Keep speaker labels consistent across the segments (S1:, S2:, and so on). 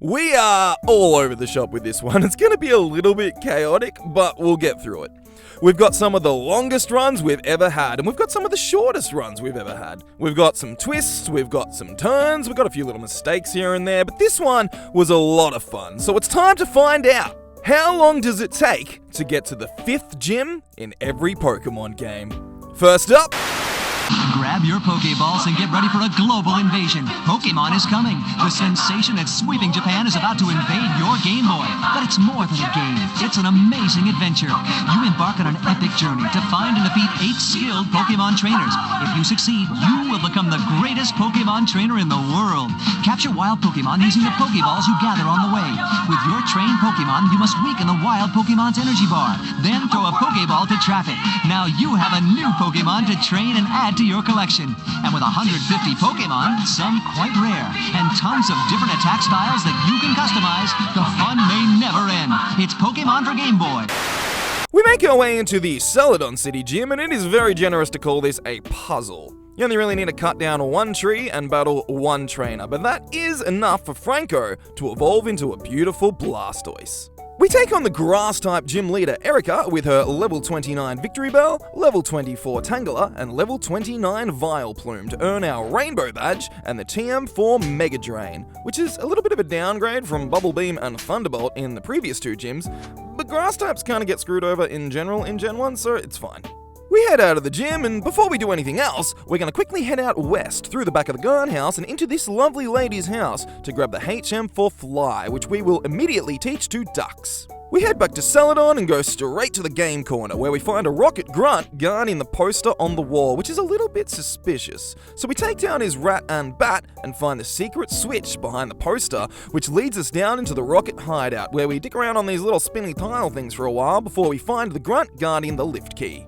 S1: We are all over the shop with this one. It's going to be a little bit chaotic, but we'll get through it. We've got some of the longest runs we've ever had, and we've got some of the shortest runs we've ever had. We've got some twists, we've got some turns, we've got a few little mistakes here and there, but this one was a lot of fun. So it's time to find out. How long does it take to get to the 5th gym in every Pokemon game? First up,
S2: grab your Pokeballs and get ready for a global invasion. Pokemon is coming. The sensation that's sweeping Japan is about to invade your Game Boy. But it's more than a game. It's an amazing adventure. You embark on an epic journey to find and defeat 8 skilled Pokemon trainers. If you succeed, you will become the greatest Pokemon trainer in the world. Capture wild Pokemon using the Pokeballs you gather on the way. With your trained Pokemon, you must weaken the wild Pokemon's energy bar. Then throw a Pokeball to trap it. Now you have a new Pokemon to train and add to your collection. And with 150 Pokemon, some quite rare, and tons of different attack styles that you can customize, the fun may never end. It's Pokemon for Game Boy.
S1: we make our way into the Celadon City Gym, and it is very generous to call this a puzzle. You only really need to cut down one tree and battle one trainer, but that is enough for Franco to evolve into a beautiful Blastoise. We take on the Grass-type gym leader Erica with her level 29 Victory Bell, level 24 Tangela, and level 29 Vileplume to earn our Rainbow Badge and the TM4 Mega Drain, which is a little bit of a downgrade from Bubble Beam and Thunderbolt in the previous 2 gyms, but Grass-types kind of get screwed over in general in Gen 1, so it's fine. We head out of the gym, and before we do anything else, we're going to quickly head out west through the back of the guardhouse and into this lovely lady's house to grab the HM4 Fly, which we will immediately teach to ducks. We head back to Celadon and go straight to the game corner, where we find a Rocket Grunt guarding the poster on the wall, which is a little bit suspicious. So we take down his rat and bat and find the secret switch behind the poster, which leads us down into the Rocket hideout, where we dick around on these little spinny tile things for a while before we find the Grunt guarding the lift key.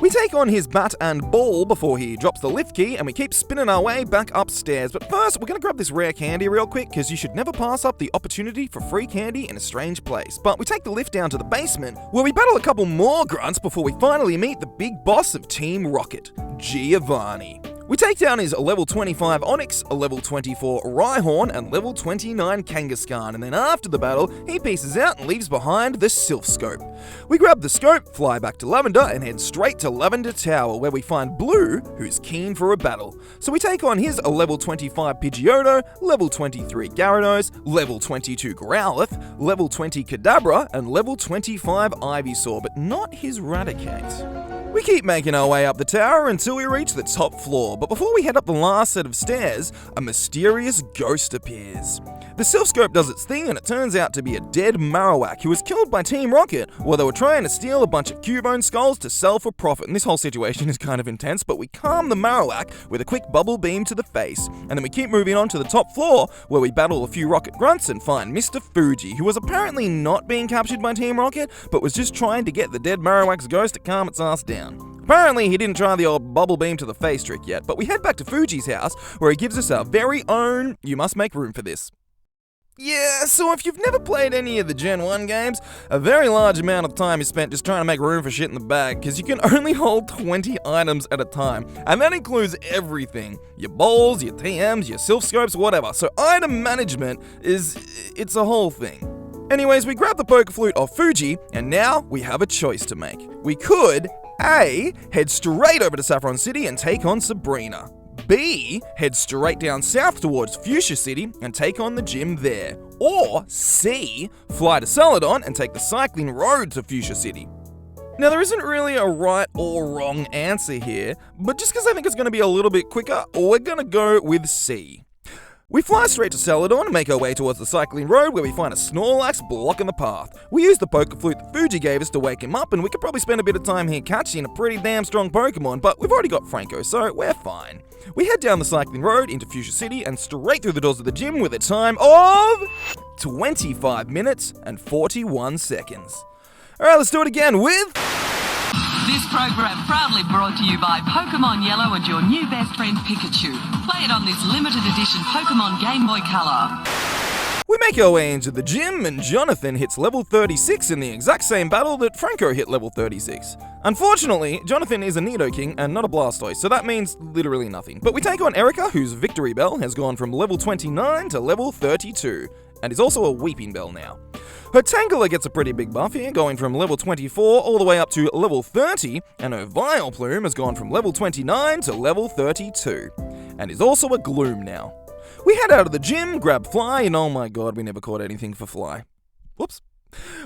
S1: We take on his bat and ball before he drops the lift key, and we keep spinning our way back upstairs. But first, we're going to grab this rare candy real quick, because you should never pass up the opportunity for free candy in a strange place. But we take the lift down to the basement, where we battle a couple more grunts before we finally meet the big boss of Team Rocket, Giovanni. We take down his level 25 Onyx, a level 24 Rhyhorn, and level 29 Kangaskhan, and then after the battle, he pieces out and leaves behind the Sylph Scope. We grab the scope, fly back to Lavender, and head straight to Lavender Tower, where we find Blue, who's keen for a battle. So we take on his level 25 Pidgeotto, level 23 Gyarados, level 22 Growlithe, level 20 Kadabra, and level 25 Ivysaur, but not his Raticate. We keep making our way up the tower until we reach the top floor, but before we head up the last set of stairs, a mysterious ghost appears. The Sylph Scope does its thing, and it turns out to be a dead Marowak who was killed by Team Rocket while they were trying to steal a bunch of Cubone skulls to sell for profit. And this whole situation is kind of intense, but we calm the Marowak with a quick bubble beam to the face, and then we keep moving on to the top floor where we battle a few Rocket Grunts and find Mr. Fuji, who was apparently not being captured by Team Rocket, but was just trying to get the dead Marowak's ghost to calm its ass down. Apparently, he didn't try the old bubble beam to the face trick yet, but we head back to Fuji's house, where he gives us our very own "you must make room for this." Yeah, so if you've never played any of the Gen 1 games, a very large amount of time is spent just trying to make room for shit in the bag, because you can only hold 20 items at a time, and that includes everything. Your bowls, your TMs, your Sylph Scopes, whatever. So item management it's a whole thing. Anyways, we grab the Poke Flute off Fuji, and now we have a choice to make. We could A, head straight over to Saffron City and take on Sabrina. B, head straight down south towards Fuchsia City and take on the gym there. Or C, fly to Celadon and take the cycling road to Fuchsia City. Now, there isn't really a right or wrong answer here, but just because I think it's going to be a little bit quicker, we're going to go with C. We fly straight to Celadon and make our way towards the cycling road, where we find a Snorlax blocking the path. We use the Poke Flute that Fuji gave us to wake him up, and we could probably spend a bit of time here catching a pretty damn strong Pokemon, but we've already got Franco, so we're fine. We head down the cycling road into Fuchsia City and straight through the doors of the gym with a time of 25 minutes and 41 seconds. Alright, let's do it again with...
S3: This program proudly brought to you by Pokemon Yellow and your new best friend Pikachu. Play it on this limited edition Pokemon Game Boy Color.
S1: We make our way into the gym, and Jonathan hits level 36 in the exact same battle that Franco hit level 36. Unfortunately, Jonathan is a Nidoking and not a Blastoise, so that means literally nothing. But we take on Erica, whose Victory Bell has gone from level 29 to level 32. and is also a Weeping Bell now. Her Tangela gets a pretty big buff here, going from level 24 all the way up to level 30, and her Vileplume has gone from level 29 to level 32, and is also a Gloom now. We head out of the gym, grab Fly, and oh my god, we never caught anything for Fly. Whoops.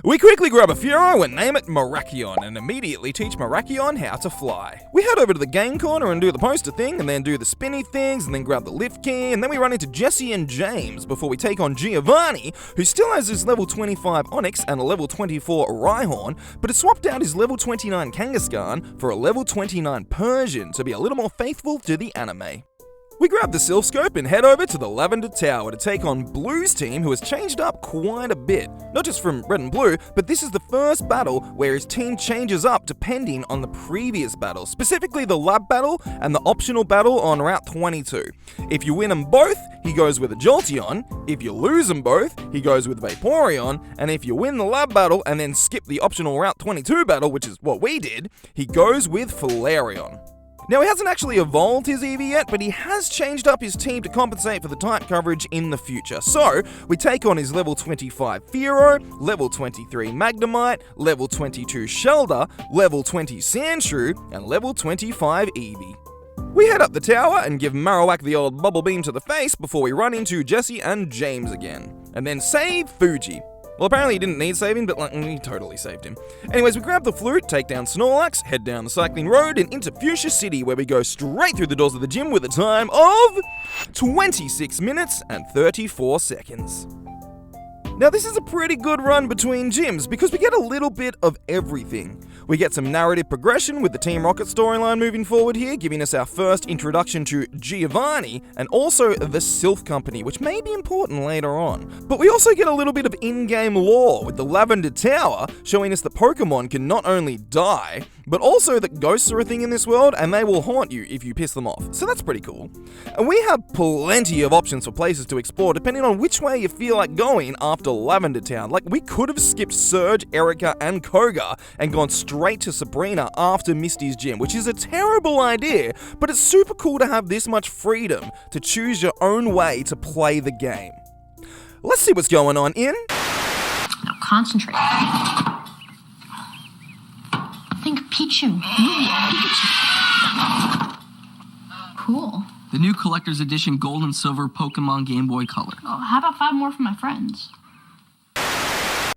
S1: We quickly grab a Furo and name it Miracion, and immediately teach Miracion how to fly. We head over to the game corner and do the poster thing, and then do the spinny things, and then grab the lift key, and then we run into Jesse and James before we take on Giovanni, who still has his level 25 Onyx and a level 24 Rhyhorn, but has swapped out his level 29 Kangaskhan for a level 29 Persian to be a little more faithful to the anime. We grab the Sylph Scope and head over to the Lavender Tower to take on Blue's team, who has changed up quite a bit. Not just from Red and Blue, but this is the first battle where his team changes up depending on the previous battle, specifically the lab battle and the optional battle on Route 22. If you win them both, he goes with a Jolteon. If you lose them both, he goes with Vaporeon. And if you win the lab battle and then skip the optional Route 22 battle, which is what we did, he goes with Flareon. Now, he hasn't actually evolved his Eevee yet, but he has changed up his team to compensate for the type coverage in the future. So, we take on his level 25 Fearow, level 23 Magnemite, level 22 Shelder, level 20 Sandshrew, and level 25 Eevee. We head up the tower and give Marowak the old bubble beam to the face before we run into Jesse and James again. And then save Fuji. Well, apparently he didn't need saving, but he totally saved him. Anyways, we grab the flute, take down Snorlax, head down the cycling road and into Fuchsia City, where we go straight through the doors of the gym with a time of 26 minutes and 34 seconds. Now, this is a pretty good run between gyms because we get a little bit of everything. We get some narrative progression with the Team Rocket storyline moving forward here, giving us our first introduction to Giovanni and also the Sylph Company, which may be important later on. But we also get a little bit of in-game lore with the Lavender Tower, showing us that Pokemon can not only die, but also that ghosts are a thing in this world and they will haunt you if you piss them off. So that's pretty cool. And we have plenty of options for places to explore depending on which way you feel like going after Lavender Town. Like, we could have skipped Surge, Erica, and Koga and gone straight to Sabrina after Misty's gym, which is a terrible idea, but it's super cool to have this much freedom to choose your own way to play the game. Let's see what's going on in...
S4: Now concentrate. Think Pichu. Pikachu. Cool.
S5: The new Collector's Edition Gold and Silver Pokemon Game Boy Color.
S4: Oh, how about 5 more for my friends?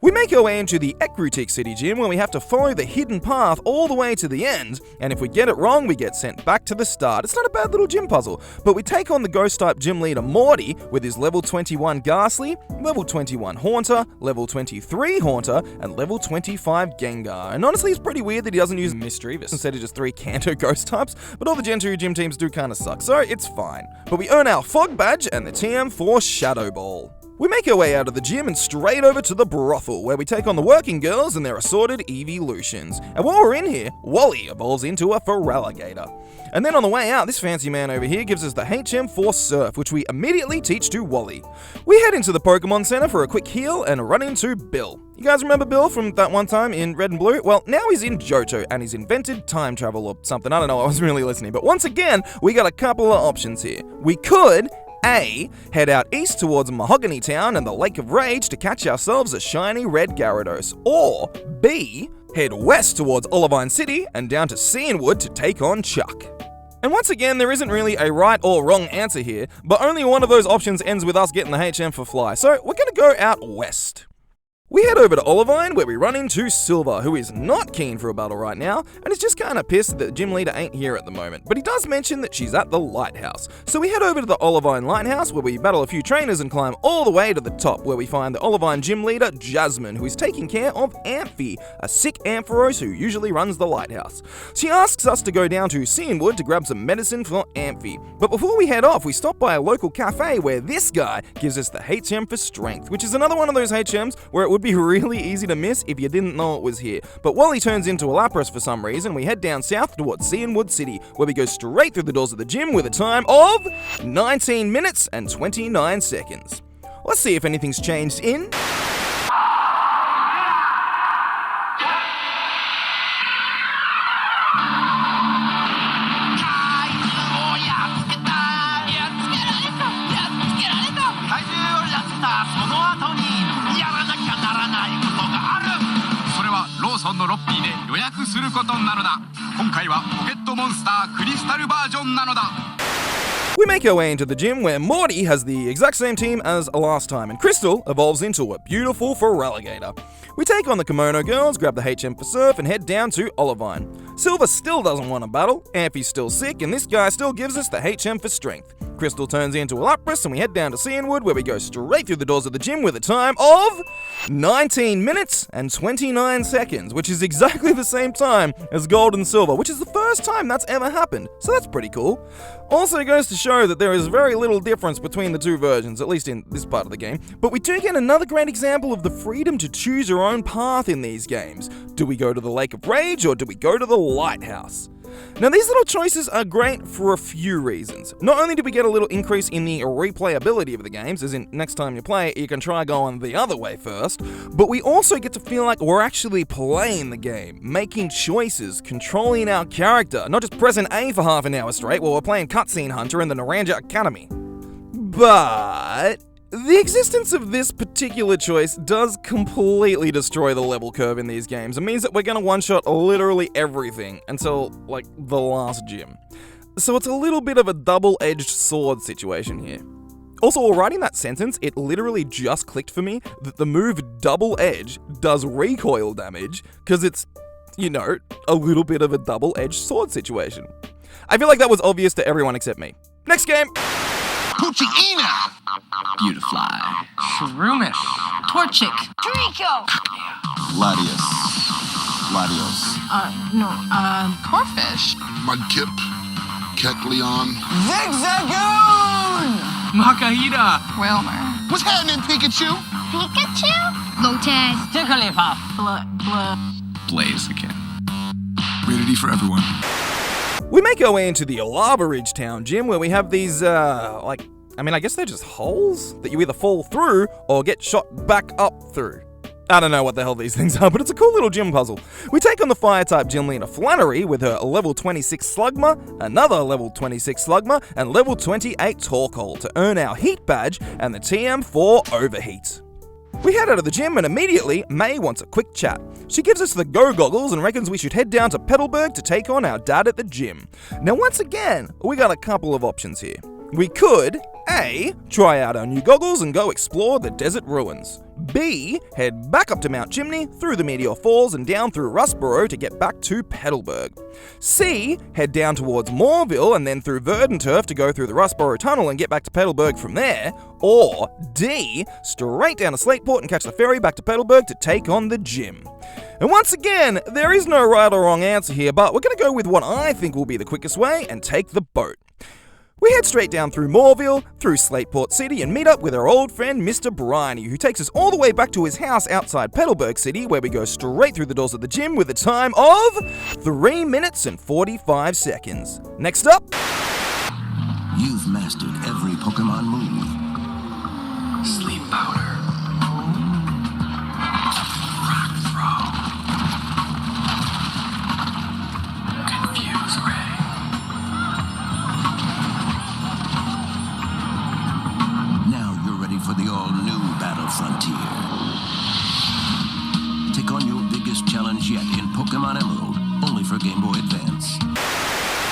S1: We make our way into the Ecruteak City Gym, where we have to follow the hidden path all the way to the end, and if we get it wrong, we get sent back to the start. It's not a bad little gym puzzle, but we take on the Ghost-type gym leader Morty with his level 21 Ghastly, level 21 Haunter, level 23 Haunter, and level 25 Gengar. And honestly, it's pretty weird that he doesn't use Mischievous instead of just 3 Kanto Ghost types, but all the Gen 2 gym teams do kinda suck, so it's fine. But we earn our Fog Badge and the TM for Shadow Ball. We make our way out of the gym and straight over to the brothel, where we take on the working girls and their assorted evolutions. And while we're in here, Wally evolves into a Feraligatr. And then on the way out, this fancy man over here gives us the HM4 Surf, which we immediately teach to Wally. We head into the Pokemon Center for a quick heal and run into Bill. You guys remember Bill from that one time in Red and Blue? Well, now he's in Johto and he's invented time travel or something. I don't know, I wasn't really listening. But once again, we got a couple of options here. We could... A. Head out east towards Mahogany Town and the Lake of Rage to catch ourselves a shiny red Gyarados. Or B. Head west towards Olivine City and down to Cianwood to take on Chuck. And once again, there isn't really a right or wrong answer here, but only one of those options ends with us getting the HM for Fly, so we're gonna go out west. We head over to Olivine, where we run into Silver, who is not keen for a battle right now, and is just kinda pissed that the gym leader ain't here at the moment, but he does mention that she's at the lighthouse. So we head over to the Olivine Lighthouse, where we battle a few trainers and climb all the way to the top, where we find the Olivine gym leader, Jasmine, who is taking care of Amphi, a sick Ampharos who usually runs the lighthouse. She asks us to go down to Cianwood to grab some medicine for Amphi, but before we head off, we stop by a local cafe where this guy gives us the HM for Strength, which is another one of those HMs where it would be really easy to miss if you didn't know it was here. But while he turns into a Lapras for some reason, we head down south towards Cianwood City, where we go straight through the doors of the gym with a time of 19 minutes and 29 seconds. Let's see if anything's changed in...
S6: のロッピーで予約することなのだ。今回はポケットモンスタークリスタルバージョンなのだ。
S1: We make our way into the gym where Morty has the exact same team as last time, and Crystal evolves into a beautiful Feraligatr. We take on the Kimono girls, grab the HM for Surf, and head down to Olivine. Silver still doesn't want to battle, Ampy's still sick, and this guy still gives us the HM for Strength. Crystal turns into a Lapras, and we head down to Cianwood, where we go straight through the doors of the gym with a time of 19 minutes and 29 seconds, which is exactly the same time as Gold and Silver, which is the first time that's ever happened, so that's pretty cool. Also goes to show that there is very little difference between the two versions, at least in this part of the game, but we do get another great example of the freedom to choose your own path in these games. Do we go to the Lake of Rage, or do we go to the Lighthouse? Now, these little choices are great for a few reasons. Not only do we get a little increase in the replayability of the games, as in next time you play, you can try going the other way first, but we also get to feel like we're actually playing the game, making choices, controlling our character, not just pressing A for half an hour straight while we're playing Cutscene Hunter in the Naranja Academy. But the existence of this particular choice does completely destroy the level curve in these games. It means that we're going to one-shot literally everything until, like, the last gym. So it's a little bit of a double-edged sword situation here. Also, while writing that sentence, it literally just clicked for me that the move Double Edge does recoil damage, because it's, you know, a little bit of a double-edged sword situation. I feel like that was obvious to everyone except me. Next game!
S6: Poochyena!
S5: Beautifly.
S3: Shroomish.
S4: Torchic. Draco.
S7: Latios. Latios.
S4: Corfish.
S8: Mudkip, Kecleon.
S6: Zigzagoon! Makahita!
S4: Wilmer.
S8: What's happening, Pikachu?
S4: Pikachu. Lotad.
S3: Jigglypuff.
S5: Blaze again.
S7: Rated E for everyone.
S1: We make our way into the Lava Ridge Town gym where we have these, I guess they're just holes that you either fall through or get shot back up through. I don't know what the hell these things are, but it's a cool little gym puzzle. We take on the Fire-type gym leader Flannery with her level 26 Slugma, another level 26 Slugma, and level 28 Torkoal to earn our Heat Badge and the TM4 Overheat. We head out of the gym and immediately May wants a quick chat. She gives us the go goggles and reckons we should head down to Petalburg to take on our dad at the gym. Now once again, we got a couple of options here. We could A. Try out our new goggles and go explore the desert ruins. B. Head back up to Mount Chimney, through the Meteor Falls and down through Rustboro to get back to Petalburg. C. Head down towards Moorville and then through Verdanturf to go through the Rustboro Tunnel and get back to Petalburg from there. Or D. Straight down to Slateport and catch the ferry back to Petalburg to take on the gym. And once again, there is no right or wrong answer here, but we're going to go with what I think will be the quickest way and take the boat. We head straight down through Moorville, through Slateport City, and meet up with our old friend Mr. Bryony, who takes us all the way back to his house outside Petalburg City, where we go straight through the doors of the gym with a time of 3 minutes and 45 seconds. Next up,
S7: You've mastered every Pokemon move.
S6: Sleep powder. Rock throw. Confuse ray.
S7: Now you're ready for the all-new Battle Frontier. Take on your biggest challenge yet in Pokemon Emerald, only for Game Boy Advance.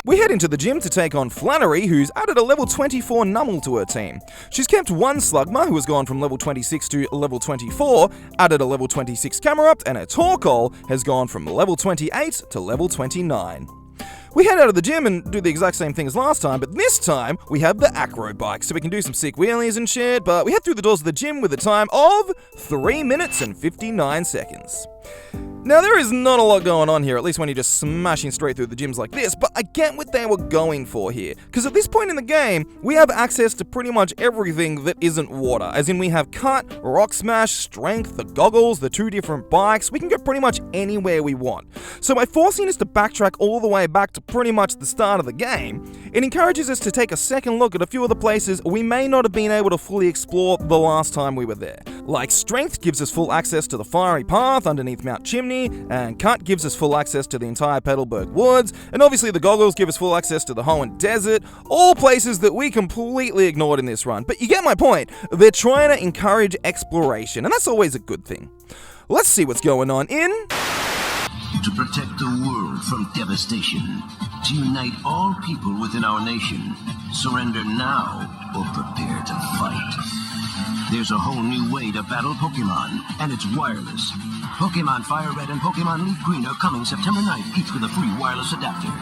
S1: we head into the gym to take on Flannery, who's added a level 24 Numel to her team. She's kept one Slugma, who has gone from level 26 to level 24, added a level 26 Camerupt, and her Torkoal has gone from level 28 to level 29. We head out of the gym and do the exact same thing as last time, but this time we have the acro bike, so we can do some sick wheelies and shit, but we head through the doors of the gym with a time of 3 minutes and 59 seconds. Now, there is not a lot going on here, at least when you're just smashing straight through the gyms like this, but I get what they were going for here, because at this point in the game, we have access to pretty much everything that isn't water, as in we have Cut, Rock Smash, Strength, the goggles, the 2 different bikes, we can go pretty much anywhere we want. So by forcing us to backtrack all the way back to pretty much the start of the game, it encourages us to take a second look at a few of the places we may not have been able to fully explore the last time we were there. Like Strength gives us full access to the fiery path underneath Mount Chimney, and Cut gives us full access to the entire Petalburg Woods, and obviously the goggles give us full access to the Hoenn Desert, all places that we completely ignored in this run. But you get my point, they're trying to encourage exploration, and that's always a good thing. Let's see what's going on in
S7: To protect the world from devastation. To unite all people within our nation. Surrender now or prepare to fight. There's a whole new way to battle Pokemon, and it's wireless. Pokemon Fire Red and Pokemon Leaf Green are coming September 9th, each with a free wireless adapter.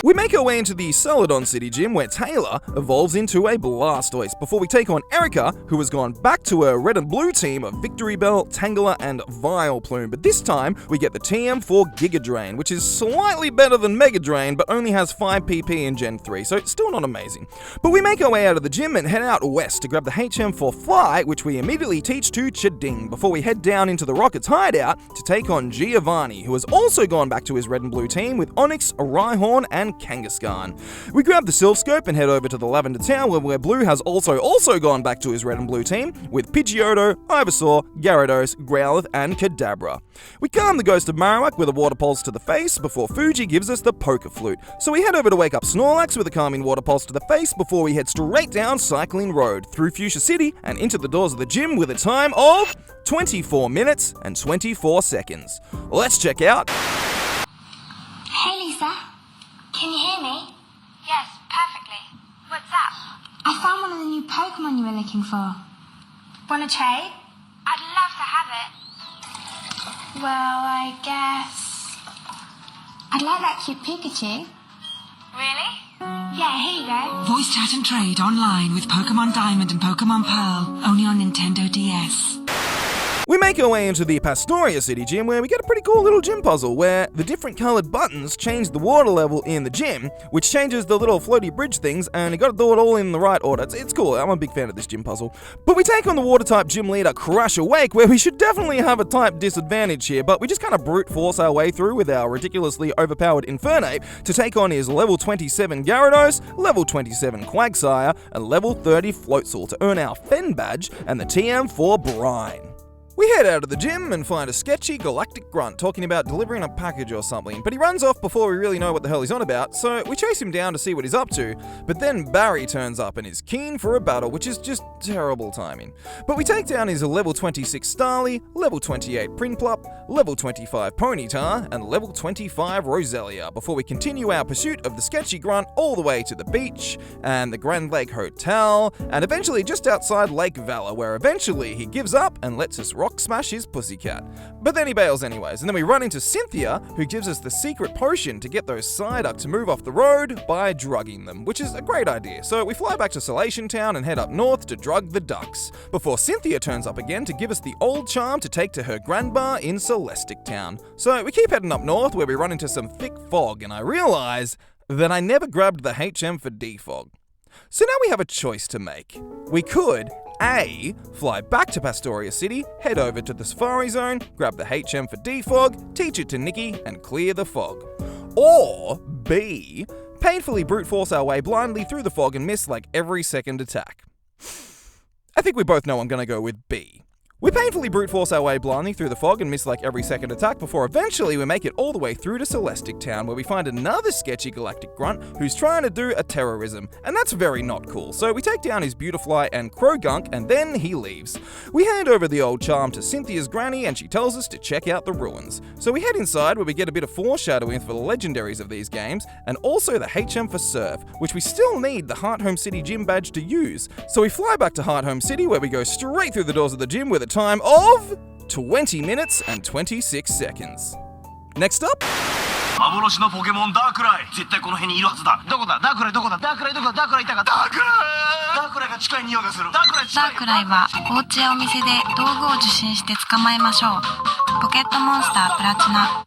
S1: We make our way into the Celadon City Gym where Taylor evolves into a Blastoise before we take on Erica, who has gone back to her red and blue team of Victory Bell, Tangela, and Vileplume. But this time, we get the TM4 Giga Drain, which is slightly better than Mega Drain, but only has 5 PP in Gen 3, so it's still not amazing. But we make our way out of the gym and head out west to grab the HM4 Fly, which we immediately teach to Chading before we head down into the Rockets' hideout to take on Giovanni, who has also gone back to his red and blue team with Onix, Rhyhorn, and Kangaskhan. We grab the Silph Scope and head over to the Lavender Town where Blue has also gone back to his red and blue team with Pidgeotto, Ivysaur, Gyarados, Growlithe, and Kadabra. We calm the ghost of Marowak with a water pulse to the face before Fuji gives us the Poker Flute. So we head over to wake up Snorlax with a calming water pulse to the face before we head straight down Cycling Road through Fuchsia City and into the doors of the gym with a time of 24 minutes and 24 seconds. Let's check out.
S4: Hey, Lisa. Can you hear me? Yes, perfectly. What's up? I found one of the new Pokemon you were looking for. Want to trade? I'd love to have it. Well, I guess... I'd like that cute Pikachu. Really? Yeah, here you go.
S3: Voice chat and trade online with Pokemon Diamond and Pokemon Pearl, only on Nintendo DS.
S1: We make our way into the Pastoria City Gym where we get a pretty cool little gym puzzle where the different coloured buttons change the water level in the gym, which changes the little floaty bridge things, and you gotta do it all in the right order. It's cool, I'm a big fan of this gym puzzle. But we take on the water type gym leader Crush Awake, where we should definitely have a type disadvantage here, but we just kind of brute force our way through with our ridiculously overpowered Infernape to take on his level 27 Gyarados, level 27 Quagsire, and level 30 Floatzel to earn our Fen badge and the TM4 Brine. We head out of the gym and find a sketchy galactic grunt talking about delivering a package or something, but he runs off before we really know what the hell he's on about, so we chase him down to see what he's up to, but then Barry turns up and is keen for a battle, which is just terrible timing. But we take down his level 26 Starly, level 28 Prinplup, level 25 Ponyta, and level 25 Roselia before we continue our pursuit of the sketchy grunt all the way to the beach, and the Grand Lake Hotel, and eventually just outside Lake Valor, where eventually he gives up and lets us rock smash his pussycat. But then he bails anyways, and then we run into Cynthia, who gives us the secret potion to get those Psyduck to move off the road by drugging them, which is a great idea. So we fly back to Salation Town and head up north to drug the ducks, before Cynthia turns up again to give us the old charm to take to her grandma in Celestic Town. So we keep heading up north where we run into some thick fog, and I realize that I never grabbed the HM for defog. So now we have a choice to make. We could A, fly back to Pastoria City, head over to the Safari Zone, grab the HM for defog, teach it to Nikki, and clear the fog. Or B, painfully brute force our way blindly through the fog and miss like every second attack. I think we both know I'm gonna go with B. We painfully brute force our way blindly through the fog and miss like every second attack before eventually we make it all the way through to Celestic Town, where we find another sketchy galactic grunt who's trying to do a terrorism, and that's very not cool. So we take down his Beautifly and Crogunk, and then he leaves. We hand over the old charm to Cynthia's granny and she tells us to check out the ruins. So we head inside where we get a bit of foreshadowing for the legendaries of these games, and also the HM for Surf, which we still need the Hearthome City gym badge to use. So we fly back to Hearthome City where we go straight through the doors of the gym with a time of 20 minutes and 26 seconds. Next up,
S6: 幻のポケモンダークライ絶対この辺にいるはずだどこだダークライどこだダークライどこだダークライいたかダークライダークライが近い匂いがするダークライ近い
S4: ダークライはお家やお店で道具を受信して捕まえましょう。ポケットモンスタープラチナ。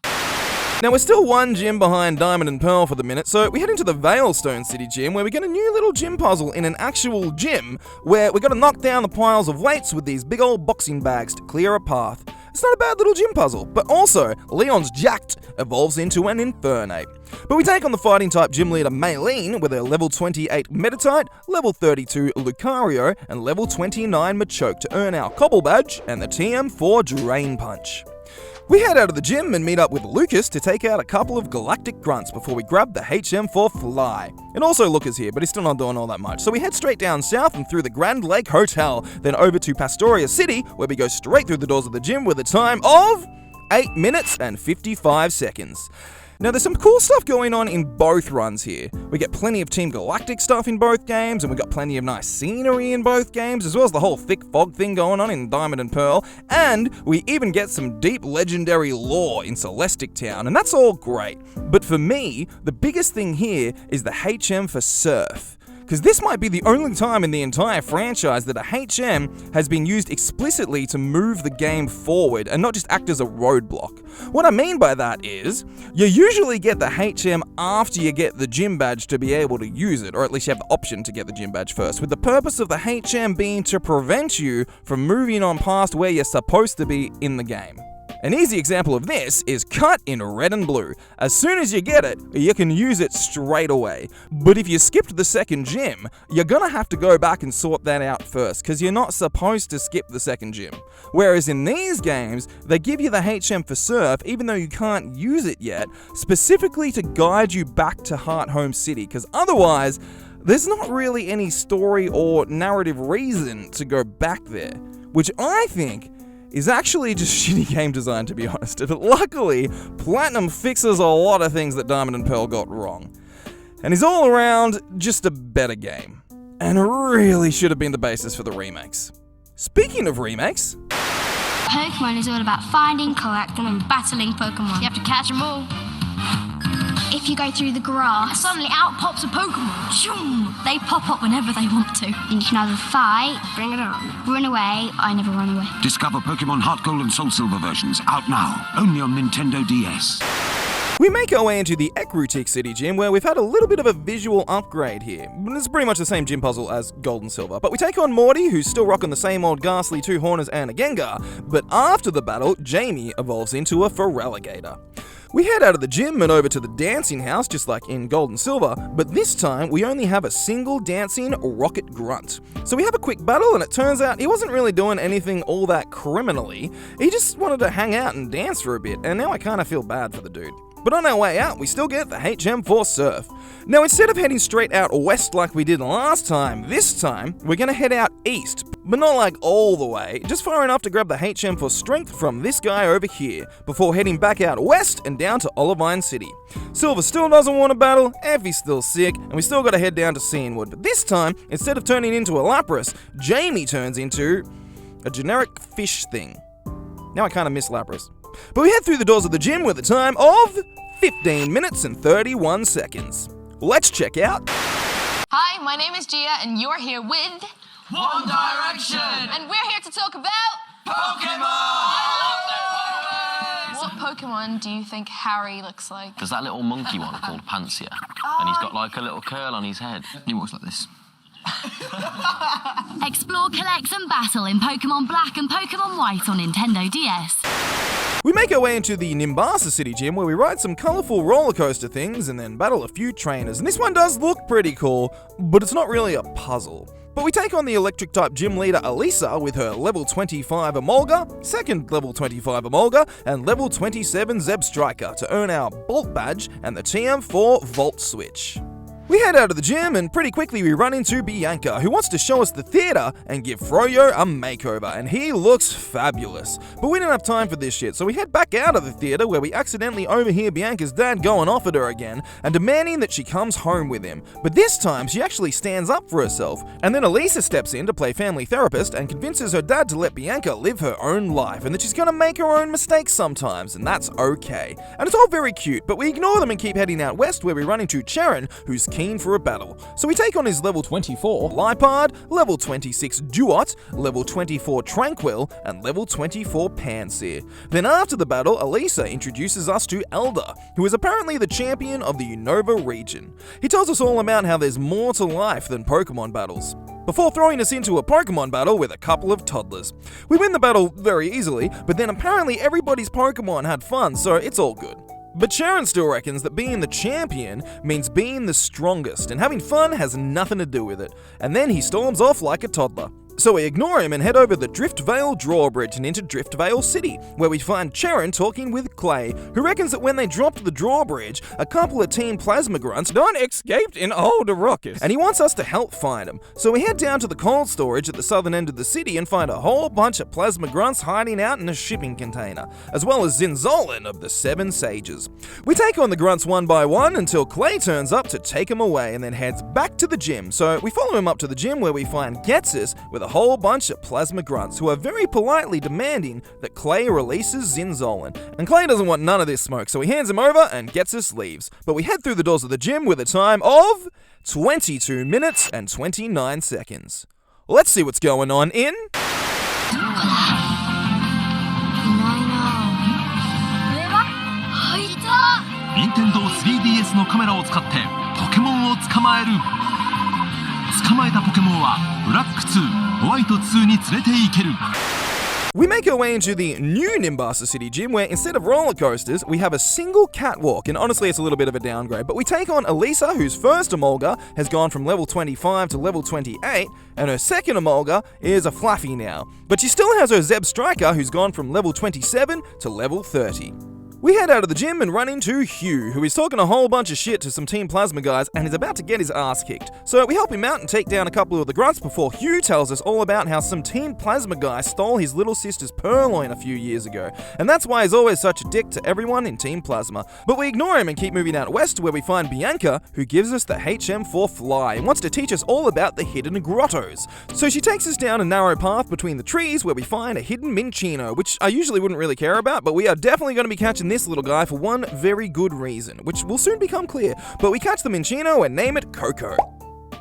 S1: Now we're still one gym behind Diamond and Pearl for the minute, so we head into the Veilstone City Gym where we get a new little gym puzzle in an actual gym where we gotta knock down the piles of weights with these big old boxing bags to clear a path. It's not a bad little gym puzzle, but also Leon's Jacked evolves into an Infernape. But we take on the fighting type gym leader Maylene with her level 28 Meditite, level 32 Lucario, and level 29 Machoke to earn our Cobble badge and the TM4 Drain Punch. We head out of the gym and meet up with Lucas to take out a couple of galactic grunts before we grab the HM4 Fly. And also Lucas here, but he's still not doing all that much. So we head straight down south and through the Grand Lake Hotel, then over to Pastoria City, where we go straight through the doors of the gym with a time of 8 minutes and 55 seconds. Now, there's some cool stuff going on in both runs here. We get plenty of Team Galactic stuff in both games, and we got plenty of nice scenery in both games, as well as the whole thick fog thing going on in Diamond and Pearl, and we even get some deep legendary lore in Celestic Town, and that's all great. But for me, the biggest thing here is the HM for Surf. Because this might be the only time in the entire franchise that a HM has been used explicitly to move the game forward and not just act as a roadblock. What I mean by that is, you usually get the HM after you get the gym badge to be able to use it, or at least you have the option to get the gym badge first, with the purpose of the HM being to prevent you from moving on past where you're supposed to be in the game. An easy example of this is Cut in Red and Blue. As soon as you get it, you can use it straight away. But if you skipped the second gym, you're gonna have to go back and sort that out first, because you're not supposed to skip the second gym. Whereas in these games, they give you the HM for Surf, even though you can't use it yet, specifically to guide you back to Heart Home City, because otherwise, there's not really any story or narrative reason to go back there, which I think is actually just shitty game design, to be honest. But luckily, Platinum fixes a lot of things that Diamond and Pearl got wrong. And is all around just a better game. And really should have been the basis for the remakes. Speaking of remakes,
S4: Pokemon is all about finding, collecting, and battling Pokemon. You have to catch them all. If you go through the grass, suddenly out pops a Pokemon. Shoom! They pop up whenever they want to. And you can either fight, bring it on, run away. I never run away.
S7: Discover Pokemon Heart Gold and Soul Silver versions out now, only on Nintendo DS.
S1: we make our way into the Ekrutik City Gym, where we've had a little bit of a visual upgrade here. It's pretty much the same gym puzzle as Gold and Silver, but we take on Morty, who's still rocking the same old ghastly two-horners and a Gengar, but after the battle, Jamie evolves into a Feraligatr. We head out of the gym and over to the dancing house, just like in Gold and Silver, but this time we only have a single dancing Rocket Grunt. So we have a quick battle, and it turns out he wasn't really doing anything all that criminally. He just wanted to hang out and dance for a bit, and now I kind of feel bad for the dude. But on our way out, we still get the HM4 Surf. Now, instead of heading straight out west like we did last time, this time we're going to head out east, but not like all the way, just far enough to grab the HM4 Strength from this guy over here, before heading back out west and down to Olivine City. Silver still doesn't want to battle, Effie's still sick, and we still got to head down to Cianwood, but this time, instead of turning into a Lapras, Jamie turns into a generic fish thing. Now I kind of miss Lapras. But we head through the doors of the gym with a time of 15 minutes and 31 seconds. Let's check out.
S9: Hi, my name is Gia, and you're here with
S6: One Direction!
S9: And we're here to talk about
S6: Pokemon!
S9: What Pokemon do you think Harry looks like?
S10: There's that little monkey one called Pansia, and he's got like a little curl on his head. He walks like this.
S11: Explore, collect and battle in Pokemon Black and Pokemon White on Nintendo DS.
S1: We make our way into the Nimbasa City Gym, where we ride some colourful roller coaster things and then battle a few trainers. And this one does look pretty cool, but it's not really a puzzle. But we take on the electric-type gym leader Elisa with her level 25 Emolga, second level 25 Emolga, and level 27 Zebstrika to earn our Bolt badge and the TM4 Volt Switch. We head out of the gym, and pretty quickly we run into Bianca, who wants to show us the theatre and give Froyo a makeover, and he looks fabulous. But we don't have time for this shit, so we head back out of the theatre, where we accidentally overhear Bianca's dad going off at her again and demanding that she comes home with him. But this time she actually stands up for herself, and then Elisa steps in to play family therapist and convinces her dad to let Bianca live her own life, and that she's gonna make her own mistakes sometimes, and that's okay. And it's all very cute, but we ignore them and keep heading out west, where we run into Charon, who's keen for a battle. So we take on his level 24 Lipard, level 26 Duot, level 24 Tranquil, and level 24 Pansear. Then after the battle, Elisa introduces us to Elder, who is apparently the champion of the Unova region. He tells us all about how there's more to life than Pokemon battles, before throwing us into a Pokemon battle with a couple of toddlers. We win the battle very easily, but then apparently everybody's Pokemon had fun, so it's all good. But Sharon still reckons that being the champion means being the strongest, and having fun has nothing to do with it. And then he storms off like a toddler. So we ignore him and head over the Driftvale drawbridge and into Driftvale City, where we find Charon talking with Clay, who reckons that when they dropped the drawbridge, a couple of Team Plasma grunts done escaped in old ruckus, and he wants us to help find them. So we head down to the cold storage at the southern end of the city and find a whole bunch of Plasma grunts hiding out in a shipping container, as well as Zinzolin of the Seven Sages. We take on the grunts one by one until Clay turns up to take them away and then heads back to the gym. So we follow him up to the gym where we find Getsus with a whole bunch of Plasma grunts who are very politely demanding that Clay releases Zinzolin. And Clay doesn't want none of this smoke, so he hands him over and Getsus leaves. But we head through the doors of the gym with a time of 22 minutes and 29 seconds. Let's see what's going on in...
S6: Nintendo 3DS のカメラを使ってポケモンを捕まえる。捕まえたポケモンはブラック2、ホワイト2に連れて行ける。
S1: We make our way into the new Nimbasa City Gym where instead of roller coasters, we have a single catwalk, and honestly it's a little bit of a downgrade, but we take on Elisa, whose first Emolga has gone from level 25 to level 28, and her second Emolga is a Fluffy now. But she still has her Zeb Striker, who's gone from level 27 to level 30. We head out of the gym and run into Hugh, who is talking a whole bunch of shit to some Team Plasma guys and is about to get his ass kicked. So we help him out and take down a couple of the grunts before Hugh tells us all about how some Team Plasma guy stole his little sister's purloin a few years ago, and that's why he's always such a dick to everyone in Team Plasma. But we ignore him and keep moving out west where we find Bianca, who gives us the HM4 Fly and wants to teach us all about the hidden grottos. So she takes us down a narrow path between the trees where we find a hidden Minccino, which I usually wouldn't really care about, but we are definitely going to be catching this little guy for one very good reason, which will soon become clear. But we catch the Minccino and name it Coco.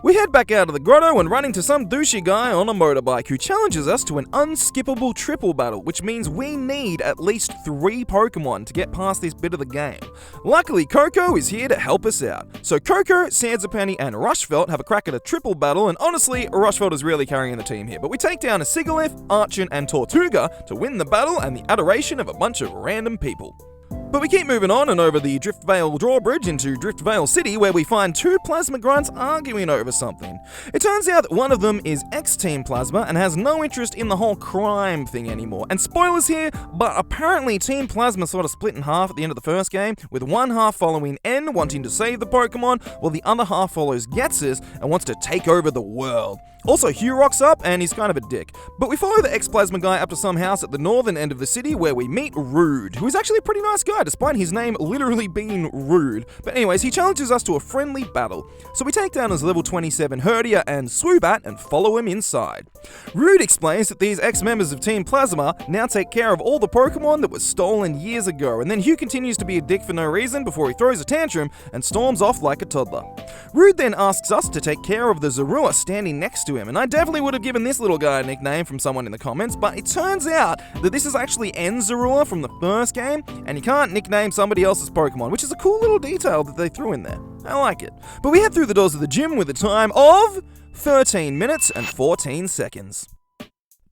S1: We head back out of the grotto and run into some douchey guy on a motorbike who challenges us to an unskippable triple battle, which means we need at least 3 Pokemon to get past this bit of the game. Luckily, Coco is here to help us out. So Coco, Sandsapani, and Rushfelt have a crack at a triple battle, and honestly, Rushfelt is really carrying the team here. But we take down a Sigilyph, Archon, and Tortuga to win the battle and the adoration of a bunch of random people. But we keep moving on and over the Driftvale drawbridge into Driftvale City where we find 2 Plasma grunts arguing over something. It turns out that one of them is ex-Team Plasma and has no interest in the whole crime thing anymore. And spoilers here, but apparently Team Plasma sort of split in half at the end of the first game, with one half following N wanting to save the Pokemon, while the other half follows Getsus and wants to take over the world. Also, Hugh rocks up and he's kind of a dick. But we follow the ex-Plasma guy up to some house at the northern end of the city where we meet Rude, who is actually a pretty nice guy despite his name literally being Rude. But anyways, he challenges us to a friendly battle. So we take down his level 27 Herdia and Swoobat and follow him inside. Rude explains that these ex-members of Team Plasma now take care of all the Pokemon that were stolen years ago, and then Hugh continues to be a dick for no reason before he throws a tantrum and storms off like a toddler. Rude then asks us to take care of the Zorua standing next to him, and I definitely would have given this little guy a nickname from someone in the comments, but it turns out that this is actually N Zorua from the first game, and you can't nickname somebody else's Pokemon, which is a cool little detail that they threw in there. I like it. But we head through the doors of the gym with a time of 13 minutes and 14 seconds.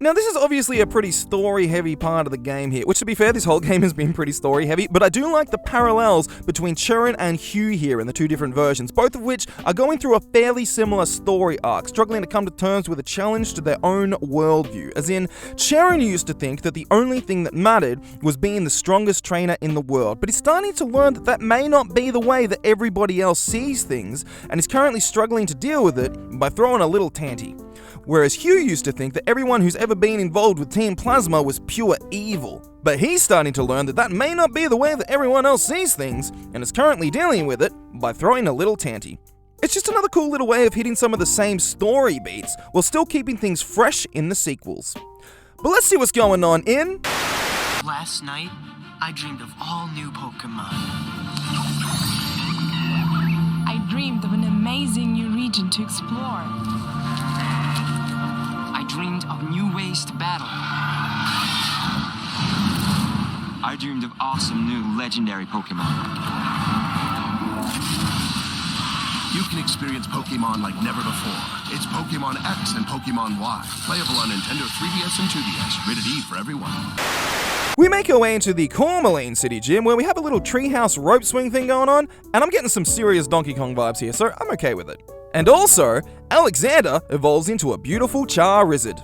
S1: Now, this is obviously a pretty story-heavy part of the game here, which, to be fair, this whole game has been pretty story-heavy, but I do like the parallels between Charon and Hugh here in the 2 different versions, both of which are going through a fairly similar story arc, struggling to come to terms with a challenge to their own worldview. As in, Charon used to think that the only thing that mattered was being the strongest trainer in the world, but he's starting to learn that that may not be the way that everybody else sees things, and is currently struggling to deal with it by throwing a little tanty. Whereas Hugh used to think that everyone who's ever been involved with Team Plasma was pure evil. But he's starting to learn that that may not be the way that everyone else sees things, and is currently dealing with it by throwing a little tanty. It's just another cool little way of hitting some of the same story beats, while still keeping things fresh in the sequels. But let's see what's going on in...
S5: Last night, I dreamed of all new Pokemon.
S9: I dreamed of an amazing new region to explore.
S5: I dreamed of new ways to battle. I dreamed of awesome new legendary Pokemon.
S8: You can experience Pokemon like never before. It's Pokemon X and Pokemon Y. Playable on Nintendo 3DS and 2DS. Rated E for everyone.
S1: We make our way into the Cormeline City Gym where we have a little treehouse rope swing thing going on, and I'm getting some serious Donkey Kong vibes here, so I'm okay with it. And also, Alexander evolves into a beautiful Charizard.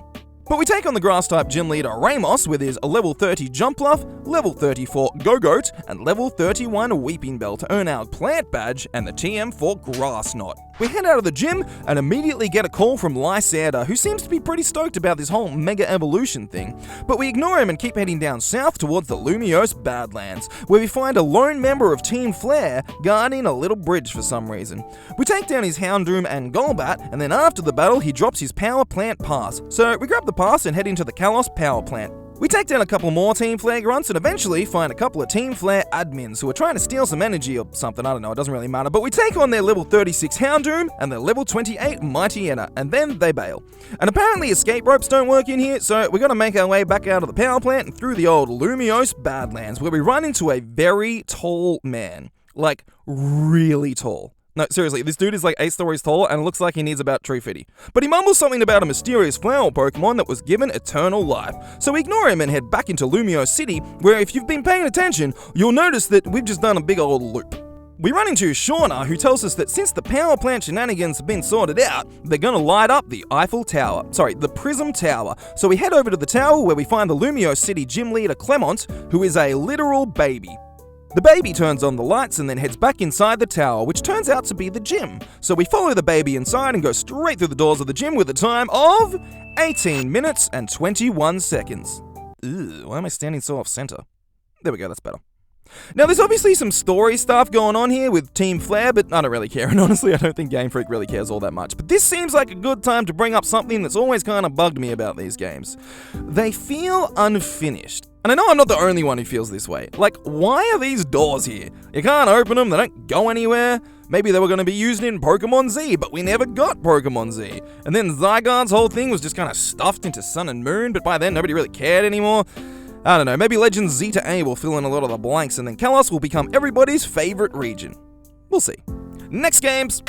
S1: But we take on the Grass-type gym leader Ramos with his level 30 Jumpluff, level 34 Go-Goat, and level 31 Weeping Bell to earn our Plant Badge and the TM for Grass Knot. We head out of the gym and immediately get a call from Lysander, who seems to be pretty stoked about this whole Mega Evolution thing. But we ignore him and keep heading down south towards the Lumiose Badlands, where we find a lone member of Team Flare guarding a little bridge for some reason. We take down his Houndoom and Golbat, and then after the battle he drops his Power Plant Pass. So we grab the pass and head into the Kalos Power Plant. We take down a couple more Team Flare grunts and eventually find a couple of Team Flare admins who are trying to steal some energy or something, I don't know, it doesn't really matter. But we take on their level 36 Houndoom and their level 28 Mightyena, and then they bail. And apparently escape ropes don't work in here, so we gotta make our way back out of the power plant and through the old Lumiose Badlands, where we run into a very tall man. Like, really tall. No, seriously, this dude is like 8 stories tall and looks like he needs about 350. But he mumbles something about a mysterious flower Pokemon that was given eternal life. So we ignore him and head back into Lumiose City, where if you've been paying attention, you'll notice that we've just done a big old loop. We run into Shauna, who tells us that since the power plant shenanigans have been sorted out, they're gonna light up the the Prism Tower. So we head over to the tower where we find the Lumiose City gym leader Clement, who is a literal baby. The baby turns on the lights and then heads back inside the tower, which turns out to be the gym. So we follow the baby inside and go straight through the doors of the gym with a time of 18 minutes and 21 seconds. Ew, why am I standing so off-center? There we go, that's better. Now, there's obviously some story stuff going on here with Team Flare, but I don't really care, and honestly, I don't think Game Freak really cares all that much. But this seems like a good time to bring up something that's always kind of bugged me about these games. They feel unfinished. And I know I'm not the only one who feels this way. Like, why are these doors here? You can't open them, they don't go anywhere. Maybe they were going to be used in Pokemon Z, but we never got Pokemon Z. And then Zygarde's whole thing was just kind of stuffed into Sun and Moon, but by then nobody really cared anymore. I don't know, maybe Legends Z to A will fill in a lot of the blanks, and then Kalos will become everybody's favorite region. We'll see. Next games!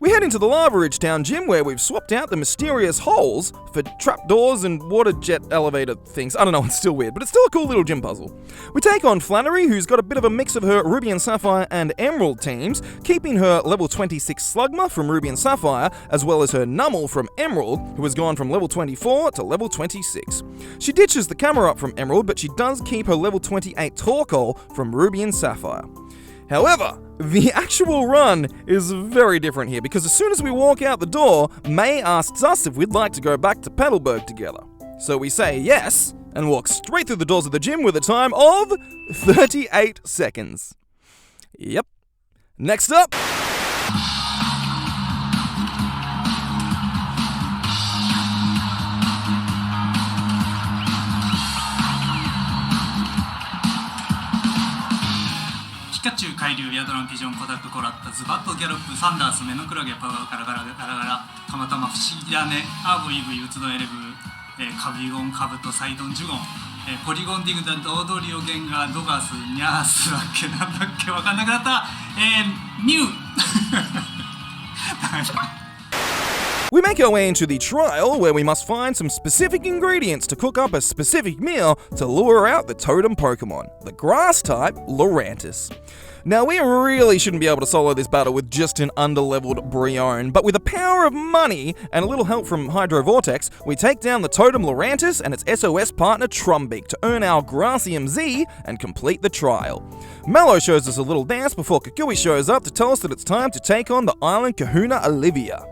S1: We head into the Lava Ridge Town gym where we've swapped out the mysterious holes for trapdoors and water jet elevator things. I don't know, it's still weird, but it's still a cool little gym puzzle. We take on Flannery, who's got a bit of a mix of her Ruby and Sapphire and Emerald teams, keeping her level 26 Slugma from Ruby and Sapphire, as well as her Nummel from Emerald, who has gone from level 24 to level 26. She ditches the camera up from Emerald, but she does keep her level 28 Torkoal from Ruby and Sapphire. However, the actual run is very different here, because as soon as we walk out the door, May asks us if we'd like to go back to Petalburg together. So we say yes, and walk straight through the doors of the gym with a time of 38 seconds. Yep. Next up...
S12: Pikachu, Kairyu, Yadron, Pigeon, Kodak, Korat, Zubat, Gallop, Sanders, Menokrage, Power, Garagara, Kamatama, Fushigane, Abu, Eevee, Utsudo, Erebu, Kabigon, Kabuto, Saidon, Jugon, Polygon, Dig, the Dodorio, Genga, Dogas, Nyas, Kenaka, Wakanagata, Mew.
S1: We make our way into the trial, where we must find some specific ingredients to cook up a specific meal to lure out the totem Pokemon, the grass-type Lurantis. Now, we really shouldn't be able to solo this battle with just an underleveled Brionne, but with the power of money and a little help from Hydro Vortex, we take down the totem Lurantis and its SOS partner Trumbeak to earn our Gracium Z and complete the trial. Mallow shows us a little dance before Kukui shows up to tell us that it's time to take on the island Kahuna Olivia.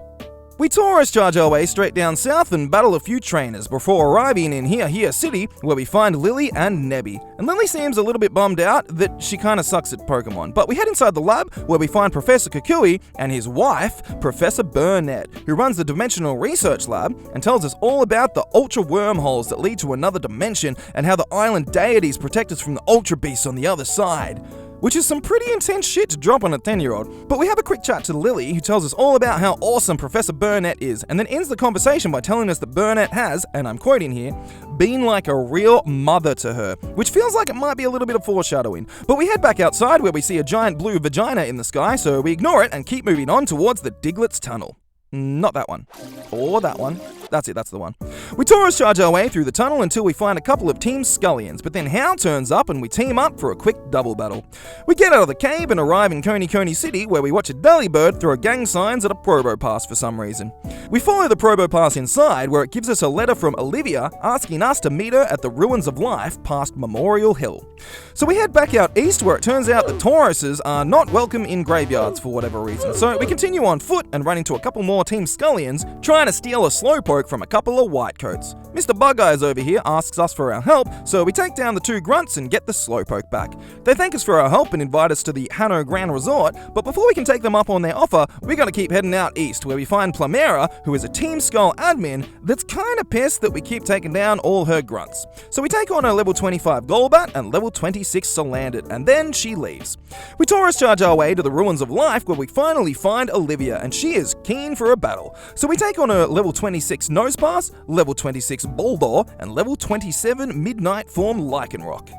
S1: We tourist charge our way straight down south and battle a few trainers before arriving in Here City, where we find Lily and Nebby. And Lily seems a little bit bummed out that she kinda sucks at Pokemon, but we head inside the lab where we find Professor Kukui and his wife, Professor Burnett, who runs the Dimensional Research Lab and tells us all about the Ultra Wormholes that lead to another dimension and how the island deities protect us from the Ultra Beasts on the other side. which is some pretty intense shit to drop on a 10-year-old. But we have a quick chat to Lily, who tells us all about how awesome Professor Burnett is, and then ends the conversation by telling us that Burnett has, and I'm quoting here, been like a real mother to her, which feels like it might be a little bit of foreshadowing. But we head back outside where we see a giant blue vagina in the sky, so we ignore it and keep moving on towards the Diglett's tunnel. Not that one. Or that one. That's it, that's the one. We Taurus charge our way through the tunnel until we find a couple of Team Scullions, but then Hal turns up and we team up for a quick double battle. We get out of the cave and arrive in Coney City, where we watch a Delibird throw gang signs at a Probo Pass for some reason. We follow the Probo Pass inside, where it gives us a letter from Olivia asking us to meet her at the Ruins of Life past Memorial Hill. So we head back out east, where it turns out the Tauruses are not welcome in graveyards for whatever reason. So we continue on foot and run into a couple more Team Scullions trying to steal a Slowpoke from a couple of Whitecoats. Mr. Bug-Eyes over here asks us for our help, so we take down the two grunts and get the Slowpoke back. They thank us for our help and invite us to the Hanno Grand Resort, but before we can take them up on their offer, we're gonna keep heading out east, where we find Plumera, who is a Team Skull admin that's kinda pissed that we keep taking down all her grunts. So we take on her level 25 Golbat and level 26 Salandit, and then she leaves. We Taurus charge our way to the Ruins of Life, where we finally find Olivia, and she is keen for a battle. So we take on her level 26 Nosepass, level 26 Bulldor, and level 27 Midnight Form Lycanroc.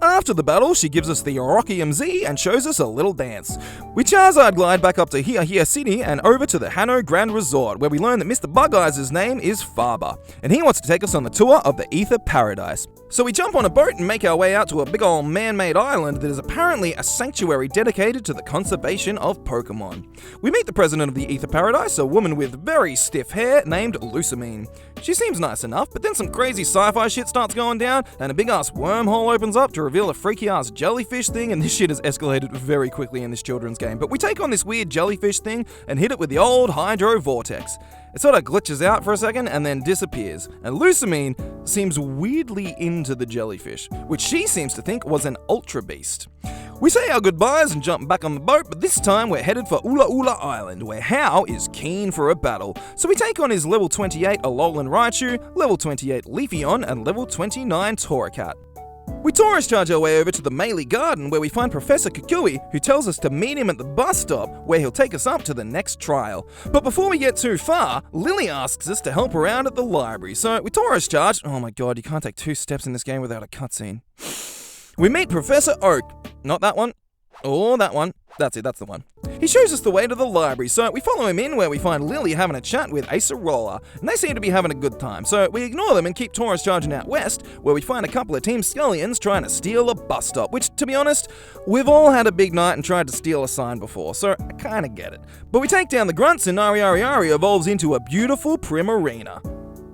S1: After the battle, she gives us the Rockium Z and shows us a little dance. We Charizard glide back up to Here City and over to the Hanno Grand Resort, where we learn that Mr. Bug-Eyes' name is Faber, and he wants to take us on the tour of the Ether Paradise. So we jump on a boat and make our way out to a big old man-made island that is apparently a sanctuary dedicated to the conservation of Pokemon. We meet the president of the Ether Paradise, a woman with very stiff hair named Lucamine. She seems nice enough, but then some crazy sci-fi shit starts going down, and a big-ass wormhole opens up to reveal a freaky-ass jellyfish thing, and this shit has escalated very quickly in this children's game. But we take on this weird jellyfish thing and hit it with the old Hydro Vortex. It sort of glitches out for a second and then disappears, and Lucamine seems weirdly into the jellyfish, which she seems to think was an Ultra Beast. We say our goodbyes and jump back on the boat, but this time we're headed for Ula Ula Island, where Hal is keen for a battle. So we take on his level 28 Alolan Raichu, level 28 Leafeon, and level 29 Torracat. We Taurus charge our way over to the Melee Garden, where we find Professor Kukui, who tells us to meet him at the bus stop, where he'll take us up to the next trial. But before we get too far, Lily asks us to help her out at the library, so we Taurus charge. Oh my god, you can't take 2 steps in this game without a cutscene. We meet Professor Oak. Not that one. Or that one. That's it, that's the one. He shows us the way to the library, so we follow him in, where we find Lily having a chat with Acerola, and they seem to be having a good time, so we ignore them and keep Taurus charging out west, where we find a couple of Team Scullions trying to steal a bus stop, which, to be honest, we've all had a big night and tried to steal a sign before, so I kinda get it. But we take down the grunts, and Ariari evolves into a beautiful Primarina.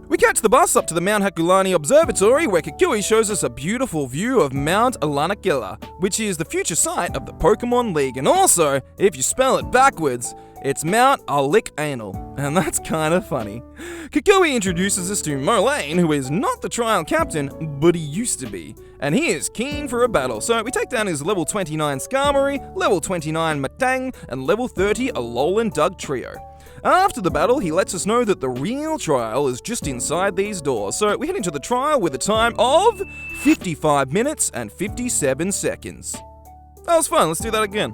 S1: We catch the bus up to the Mount Hakulani Observatory, where Kukui shows us a beautiful view of Mount Alanakilla, which is the future site of the Pokemon League. And also, if you spell it backwards, it's Mount Alick-Anal, and that's kind of funny. Kukui introduces us to Moraine, who is not the trial captain, but he used to be. And he is keen for a battle, so we take down his level 29 Skarmory, level 29 Matang, and level 30 Alolan Dug trio. After the battle, he lets us know that the real trial is just inside these doors, so we head into the trial with a time of 55 minutes and 57 seconds. That was fun, let's do that again.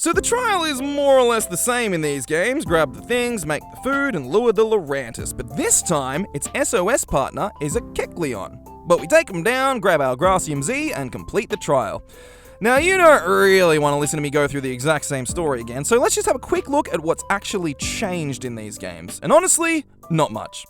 S1: So the trial is more or less the same in these games. Grab the things, make the food, and lure the Lurantis. But this time, its SOS partner is a Kecleon. But we take him down, grab our Gracium Z, and complete the trial. Now, you don't really want to listen to me go through the exact same story again, so let's just have a quick look at what's actually changed in these games. And honestly, not much.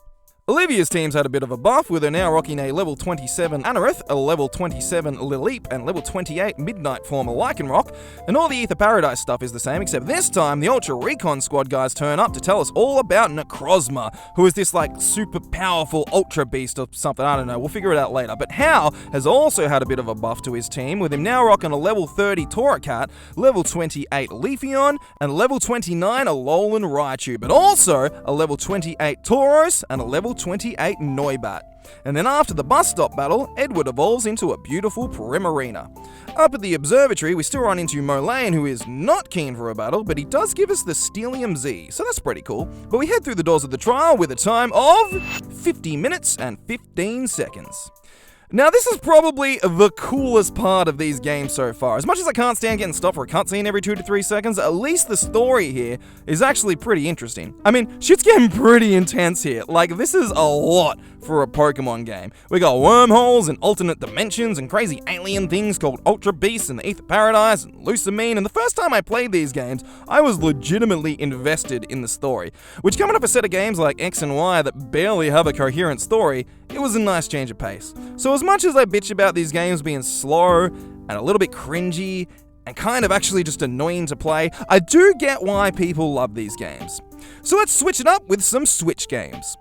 S1: Olivia's team's had a bit of a buff, with her now rocking a level 27 Anorith, a level 27 Lileep, and level 28 Midnight Form Lycanroc, and all the Ether Paradise stuff is the same, except this time the Ultra Recon Squad guys turn up to tell us all about Necrozma, who is this like super powerful Ultra Beast or something, I don't know, we'll figure it out later. But Hal has also had a bit of a buff to his team, with him now rocking a level 30 Torracat, level 28 Leafeon, and level 29 Alolan Raichu, but also a level 28 Tauros and a level 28 Noibat. And then after the bus stop battle, Edward evolves into a beautiful Primarina. Up at the observatory, we still run into Molayne, who is not keen for a battle, but he does give us the Steelium Z, so that's pretty cool. But we head through the doors of the trial with a time of 50 minutes and 15 seconds. Now, this is probably the coolest part of these games so far. As much as I can't stand getting stopped for a cutscene every 2 to 3 seconds, at least the story here is actually pretty interesting. I mean, shit's getting pretty intense here. Like, this is a lot for a Pokemon game. We got wormholes and alternate dimensions and crazy alien things called Ultra Beasts and the Aether Paradise and Lucamine, and the first time I played these games, I was legitimately invested in the story. Which, coming up a set of games like X and Y that barely have a coherent story, it was a nice change of pace. So as much as I bitch about these games being slow and a little bit cringy and kind of actually just annoying to play, I do get why people love these games. So let's switch it up with some Switch games.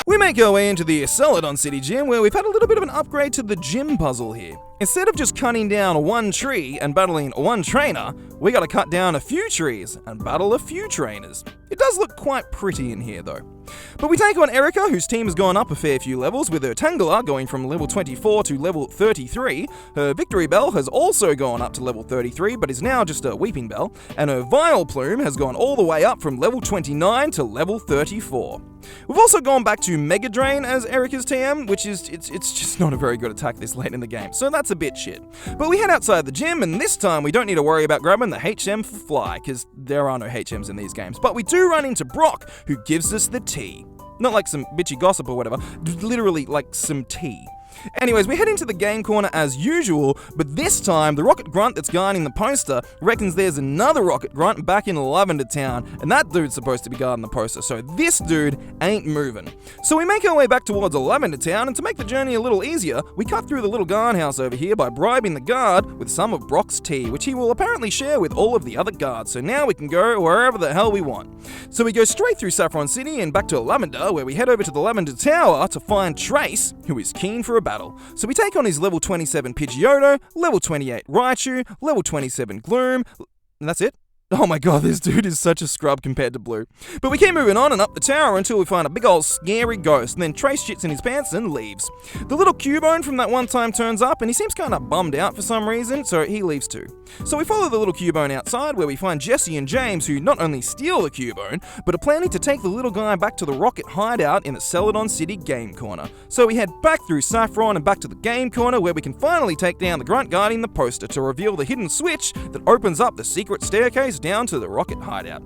S1: We make our way into the Celadon City Gym, where we've had a little bit of an upgrade to the gym puzzle here. Instead of just cutting down one tree and battling one trainer, we gotta cut down a few trees and battle a few trainers. It does look quite pretty in here though. But we take on Erica, whose team has gone up a fair few levels, with her Tangela going from level 24 to level 33. Her Victory Bell has also gone up to level 33, but is now just a Weeping Bell. And her Vileplume has gone all the way up from level 29 to level 34. We've also gone back to Mega Drain as Erica's TM, which is, it's just not a very good attack this late in the game, so that's a bit shit. But we head outside the gym, and this time we don't need to worry about grabbing the HM for Fly, because there are no HMs in these games. But we do run into Brock, who gives us the tea. Not like some bitchy gossip or whatever, literally like some tea. Anyways, we head into the game corner as usual, but this time the Rocket Grunt that's guarding the poster reckons there's another Rocket Grunt back in Lavender Town, and that dude's supposed to be guarding the poster, so this dude ain't moving. So we make our way back towards Lavender Town, and to make the journey a little easier, we cut through the little guard house over here by bribing the guard with some of Brock's tea, which he will apparently share with all of the other guards, so now we can go wherever the hell we want. So we go straight through Saffron City and back to Lavender, where we head over to the Lavender Tower to find Trace, who is keen for a battle. So we take on his level 27 Pidgeotto, level 28 Raichu, level 27 Gloom, and that's it. Oh my god, this dude is such a scrub compared to Blue. But we keep moving on and up the tower until we find a big old scary ghost, and then Trace shits in his pants and leaves. The little Cubone from that one time turns up, and he seems kind of bummed out for some reason, so he leaves too. So we follow the little Cubone outside, where we find Jesse and James, who not only steal the Cubone, but are planning to take the little guy back to the Rocket hideout in the Celadon City Game Corner. So we head back through Saffron and back to the Game Corner, where we can finally take down the grunt guarding the poster to reveal the hidden switch that opens up the secret staircase down to the Rocket hideout.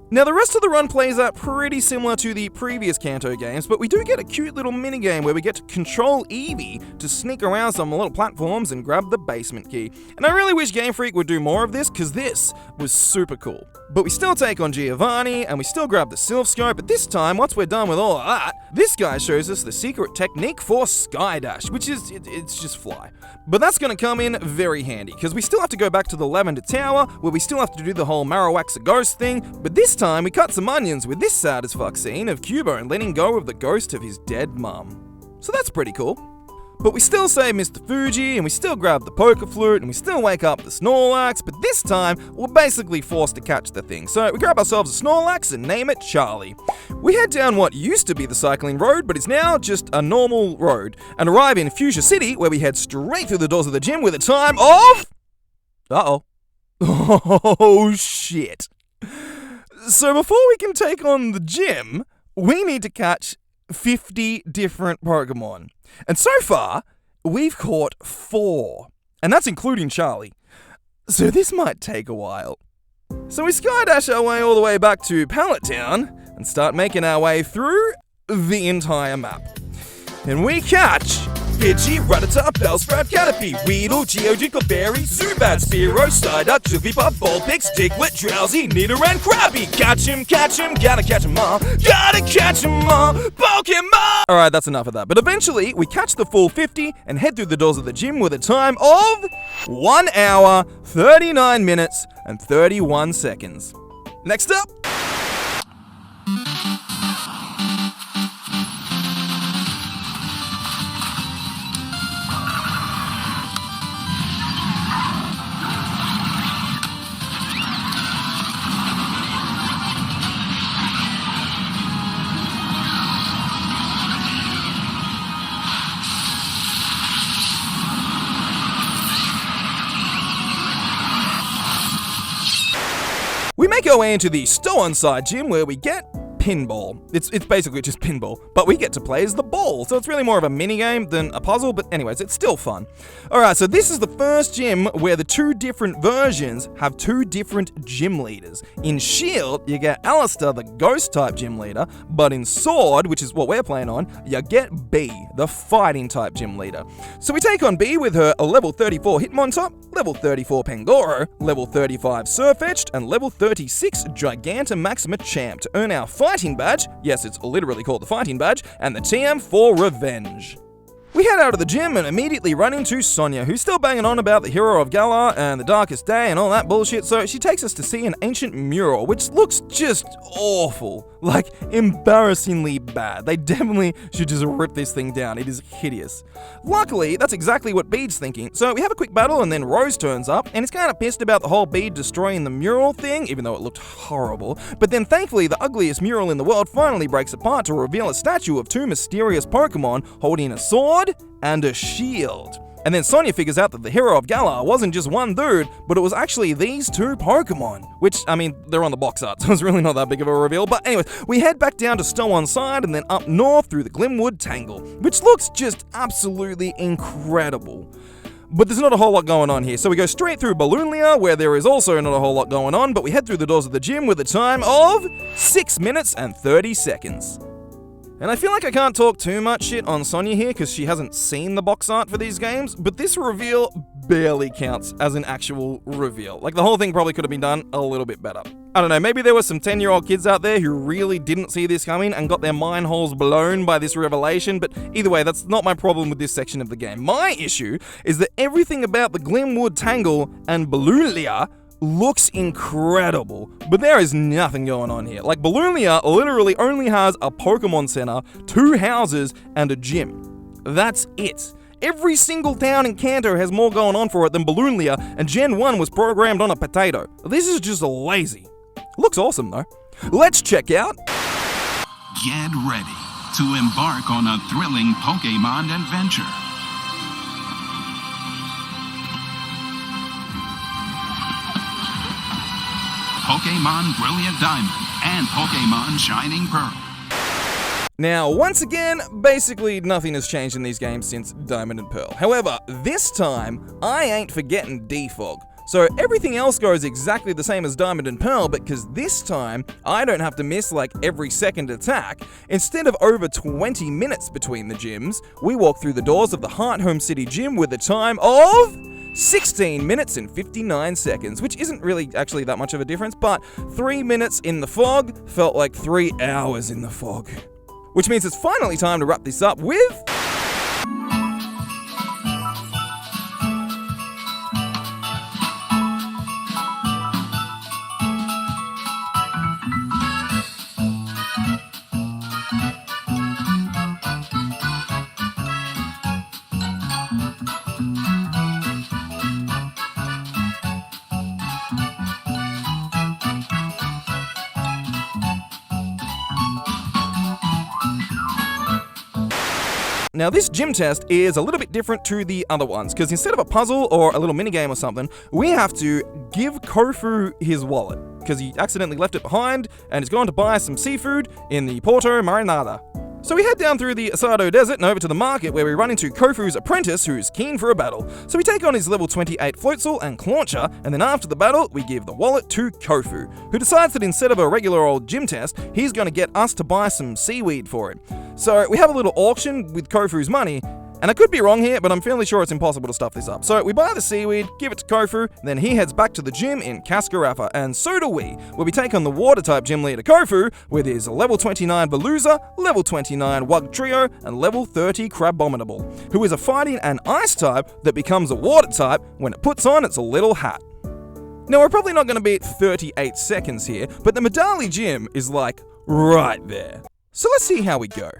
S1: Now, the rest of the run plays out pretty similar to the previous Kanto games, but we do get a cute little minigame where we get to control Eevee to sneak around some little platforms and grab the basement key. And I really wish Game Freak would do more of this, because this was super cool. But we still take on Giovanni, and we still grab the Sylph Scope, but this time, once we're done with all of that, this guy shows us the secret technique for Skydash, which is, it's just fly. But that's going to come in very handy, because we still have to go back to the Lavender Tower, where we still have to do the whole Marowak's a ghost thing, but this time we cut some onions with this sad as fuck scene of Cubone letting go of the ghost of his dead mum. So that's pretty cool. But we still save Mr. Fuji, and we still grab the Poker Flute, and we still wake up the Snorlax, but this time, we're basically forced to catch the thing. So we grab ourselves a Snorlax and name it Charlie. We head down what used to be the cycling road, but is now just a normal road, and arrive in Fuchsia City, where we head straight through the doors of the gym with a time of... Oh, shit. So before we can take on the gym, we need to catch 50 different Pokemon. And so far, we've caught 4. And that's including Charlie. So this might take a while. So we skydash our way all the way back to Pallet Town and start making our way through the entire map. And we catch Pidgey, Rattata, Bellsprout, Caterpie, Weedle, Geodude, Berry, Zubat, Spearow, Psyduck, Jigglypuff, Vulpix, Diglett, Drowsy, Nidoran, Krabby. Catch him, gotta catch 'em all, Pokemon! Alright, that's enough of that. But eventually, we catch the full 50 and head through the doors of the gym with a time of 1 hour, 39 minutes, and 31 seconds. Next up! go away into the Stow-on-Side gym where we get pinball. It's basically just pinball, but we get to play as the ball, so it's really more of a mini-game than a puzzle, but anyways, it's still fun. Alright, so this is the first gym where the two different versions have two different gym leaders. In Shield, you get Alistair, the ghost-type gym leader, but in Sword, which is what we're playing on, you get Bee, the fighting-type gym leader. So we take on Bee with her level 34 Hitmontop, level 34 Pangoro, level 35 Surfetched, and level 36 Gigantamaxima Champ to earn our fighting badge, yes, it's literally called the fighting badge, and the TM for Revenge. We head out of the gym and immediately run into Sonia, who's still banging on about the Hero of Galar and the Darkest Day and all that bullshit, so she takes us to see an ancient mural, which looks just awful. Like, embarrassingly bad. They definitely should just rip this thing down. It is hideous. Luckily, that's exactly what Bede's thinking, so we have a quick battle and then Rose turns up, and he's kind of pissed about the whole Bede destroying the mural thing, even though it looked horrible. But then thankfully, the ugliest mural in the world finally breaks apart to reveal a statue of two mysterious Pokemon holding a sword and a shield. And then Sonia figures out that the Hero of Galar wasn't just one dude, but it was actually these two Pokemon. Which, I mean, they're on the box art, so it's really not that big of a reveal. But anyways, we head back down to Stow-on-Side and then up north through the Glimwood Tangle, which looks just absolutely incredible. But there's not a whole lot going on here, so we go straight through Balloonlia, where there is also not a whole lot going on, but we head through the doors of the gym with a time of 6 minutes and 30 seconds. And I feel like I can't talk too much shit on Sonia here because she hasn't seen the box art for these games, but this reveal barely counts as an actual reveal. Like, the whole thing probably could have been done a little bit better. I don't know, maybe there were some 10-year-old kids out there who really didn't see this coming and got their mind holes blown by this revelation, but either way, that's not my problem with this section of the game. My issue is that everything about the Glimwood Tangle and Balloonlia looks incredible, but there is nothing going on here. Like, Balloonlia literally only has a Pokemon Center, 2 houses, and a gym. That's it. Every single town in Kanto has more going on for it than Balloonlia, and Gen 1 was programmed on a potato. This is just lazy. Looks awesome though. Let's check out...
S6: Get ready to embark on a thrilling Pokemon adventure. Pokemon Brilliant Diamond and Pokemon Shining Pearl.
S1: Now, once again, basically nothing has changed in these games since Diamond and Pearl. However, this time, I ain't forgetting Defog. So everything else goes exactly the same as Diamond and Pearl, but because this time, I don't have to miss like every second attack. Instead of over 20 minutes between the gyms, we walk through the doors of the Heart Home City Gym with a time of 16 minutes and 59 seconds, which isn't really actually that much of a difference, but 3 minutes in the fog felt like 3 hours in the fog. Which means it's finally time to wrap this up with... Now, this gym test is a little bit different to the other ones, because instead of a puzzle or a little minigame or something, we have to give Kofu his wallet, because he accidentally left it behind, and he's gone to buy some seafood in the Porto Marinada. So we head down through the Asado Desert and over to the market, where we run into Kofu's apprentice, who's keen for a battle. So we take on his level 28 Floatzel and Clauncher, and then after the battle, we give the wallet to Kofu, who decides that instead of a regular old gym test, he's going to get us to buy some seaweed for him. So we have a little auction with Kofu's money, and I could be wrong here, but I'm fairly sure it's impossible to stuff this up. So we buy the seaweed, give it to Kofu, then he heads back to the gym in Cascarappa, and so do we, where we take on the Water-type gym leader Kofu with his level 29 Veluza, level 29 Wugtrio, and level 30 Crabominable, who is a fighting and Ice-type that becomes a Water-type when it puts on its little hat. Now, we're probably not going to beat 38 seconds here, but the Medali gym is like right there. So let's see how we go.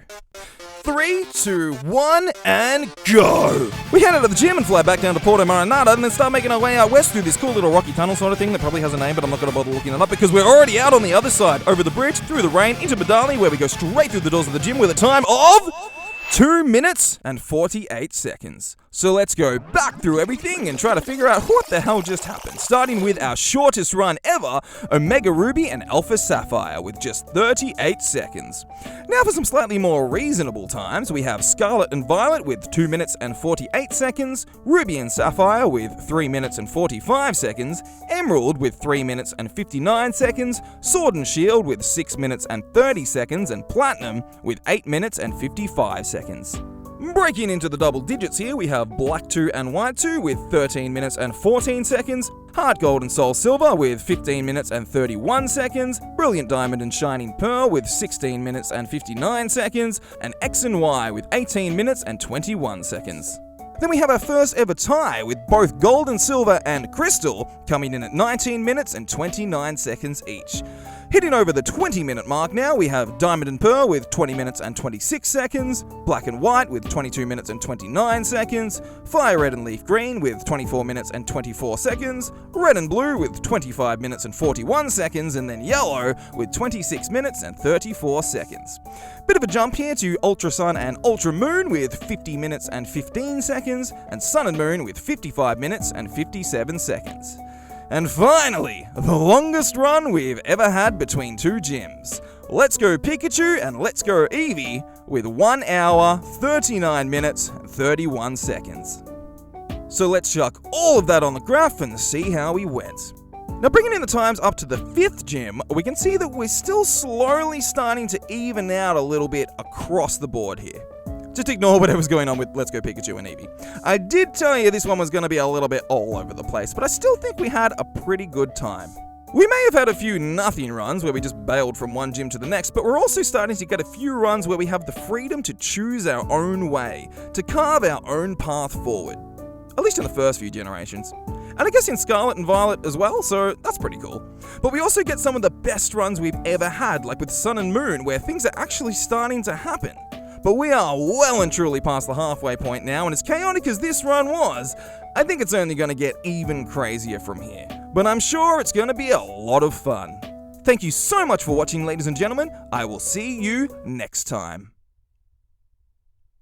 S1: 3, 2, 1, and go! We head out of the gym and fly back down to Porto Marinada and then start making our way out west through this cool little rocky tunnel sort of thing that probably has a name, but I'm not going to bother looking it up because we're already out on the other side, over the bridge, through the rain, into Medali, where we go straight through the doors of the gym with a time of 2 minutes and 48 seconds. So let's go back through everything and try to figure out what the hell just happened, starting with our shortest run ever, Omega Ruby and Alpha Sapphire, with just 38 seconds. Now for some slightly more reasonable times, we have Scarlet and Violet with 2 minutes and 48 seconds, Ruby and Sapphire with 3 minutes and 45 seconds, Emerald with 3 minutes and 59 seconds, Sword and Shield with 6 minutes and 30 seconds, and Platinum with 8 minutes and 55 seconds. Breaking into the double digits here, we have Black 2 and White 2 with 13 minutes and 14 seconds, Heart Gold and Soul Silver with 15 minutes and 31 seconds, Brilliant Diamond and Shining Pearl with 16 minutes and 59 seconds, and X and Y with 18 minutes and 21 seconds. Then we have our first ever tie with both Gold and Silver and Crystal coming in at 19 minutes and 29 seconds each. Hitting over the 20-minute mark now, we have Diamond and Pearl with 20 minutes and 26 seconds, Black and White with 22 minutes and 29 seconds, Fire Red and Leaf Green with 24 minutes and 24 seconds, Red and Blue with 25 minutes and 41 seconds, and then Yellow with 26 minutes and 34 seconds. Bit of a jump here to Ultra Sun and Ultra Moon with 50 minutes and 15 seconds, and Sun and Moon with 55 minutes and 57 seconds. And finally, the longest run we've ever had between two gyms. Let's Go Pikachu and Let's Go Eevee with 1 hour, 39 minutes, and 31 seconds. So let's chuck all of that on the graph and see how we went. Now bringing in the times up to the 5th gym, we can see that we're still slowly starting to even out a little bit across the board here. Just ignore whatever's going on with Let's Go Pikachu and Eevee. I did tell you this one was going to be a little bit all over the place, but I still think we had a pretty good time. We may have had a few nothing runs where we just bailed from one gym to the next, but we're also starting to get a few runs where we have the freedom to choose our own way, to carve our own path forward. At least in the first few generations. And I guess in Scarlet and Violet as well, so that's pretty cool. But we also get some of the best runs we've ever had, like with Sun and Moon, where things are actually starting to happen. But we are well and truly past the halfway point now, and as chaotic as this run was, I think it's only going to get even crazier from here. But I'm sure it's going to be a lot of fun. Thank you so much for watching, ladies and gentlemen. I will see you next time.